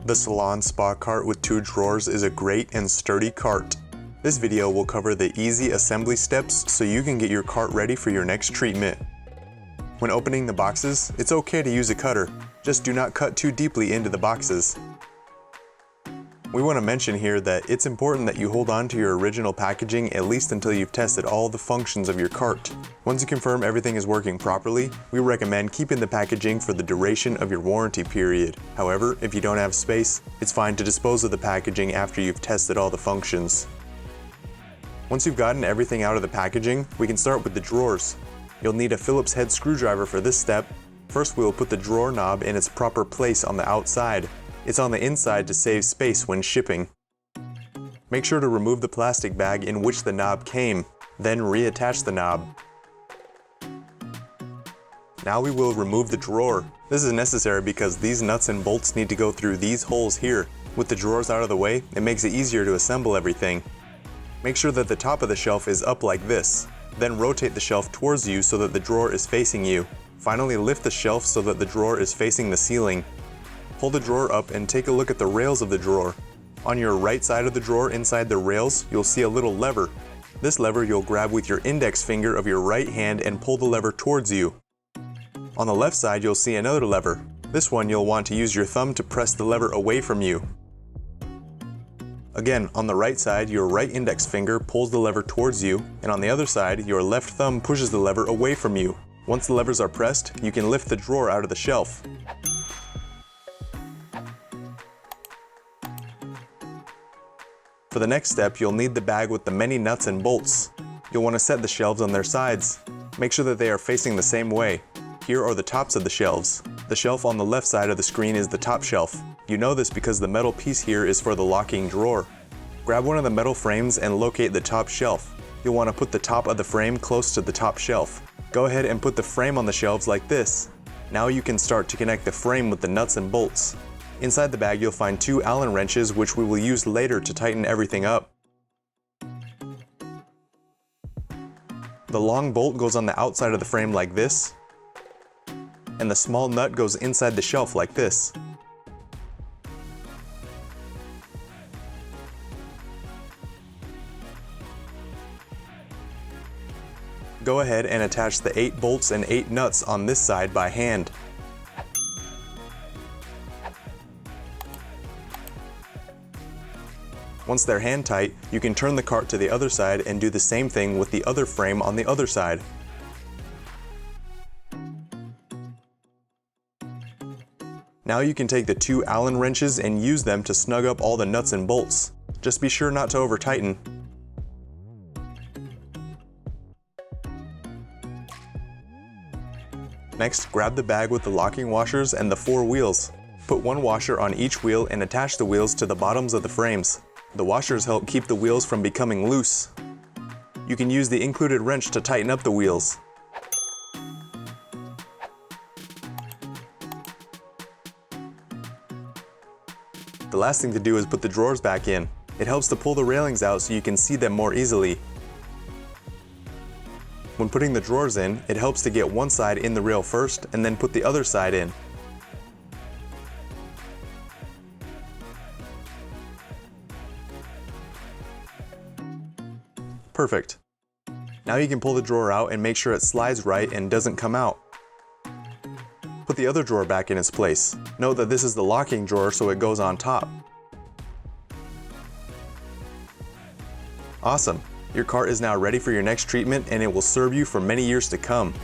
The Salon Spa cart with 2 drawers is a great and sturdy cart. This video will cover the easy assembly steps so you can get your cart ready for your next treatment. When opening the boxes, it's okay to use a cutter, just do not cut too deeply into the boxes. We want to mention here that it's important that you hold on to your original packaging at least until you've tested all the functions of your cart. Once you confirm everything is working properly, we recommend keeping the packaging for the duration of your warranty period. However, if you don't have space, it's fine to dispose of the packaging after you've tested all the functions. Once you've gotten everything out of the packaging, we can start with the drawers. You'll need a Phillips head screwdriver for this step. First, we will put the drawer knob in its proper place on the outside. It's on the inside to save space when shipping. Make sure to remove the plastic bag in which the knob came, then reattach the knob. Now we will remove the drawer. This is necessary because these nuts and bolts need to go through these holes here. With the drawers out of the way, it makes it easier to assemble everything. Make sure that the top of the shelf is up like this. Then rotate the shelf towards you so that the drawer is facing you. Finally, lift the shelf so that the drawer is facing the ceiling. Pull the drawer up and take a look at the rails of the drawer. On your right side of the drawer inside the rails, you'll see a little lever. This lever you'll grab with your index finger of your right hand and pull the lever towards you. On the left side you'll see another lever. This one you'll want to use your thumb to press the lever away from you. Again, on the right side, your right index finger pulls the lever towards you, and on the other side, your left thumb pushes the lever away from you. Once the levers are pressed, you can lift the drawer out of the shelf. For the next step, you'll need the bag with the many nuts and bolts. You'll want to set the shelves on their sides. Make sure that they are facing the same way. Here are the tops of the shelves. The shelf on the left side of the screen is the top shelf. You know this because the metal piece here is for the locking drawer. Grab one of the metal frames and locate the top shelf. You'll want to put the top of the frame close to the top shelf. Go ahead and put the frame on the shelves like this. Now you can start to connect the frame with the nuts and bolts. Inside the bag you'll find 2 Allen wrenches which we will use later to tighten everything up. The long bolt goes on the outside of the frame like this, and the small nut goes inside the shelf like this. Go ahead and attach the 8 bolts and 8 nuts on this side by hand. Once they're hand tight, you can turn the cart to the other side and do the same thing with the other frame on the other side. Now you can take the 2 Allen wrenches and use them to snug up all the nuts and bolts. Just be sure not to over tighten. Next, grab the bag with the locking washers and the 4 wheels. Put 1 washer on each wheel and attach the wheels to the bottoms of the frames. The washers help keep the wheels from becoming loose. You can use the included wrench to tighten up the wheels. The last thing to do is put the drawers back in. It helps to pull the railings out so you can see them more easily. When putting the drawers in, it helps to get one side in the rail first and then put the other side in. Perfect. Now you can pull the drawer out and make sure it slides right and doesn't come out. Put the other drawer back in its place. Note that this is the locking drawer so it goes on top. Awesome! Your cart is now ready for your next treatment and it will serve you for many years to come.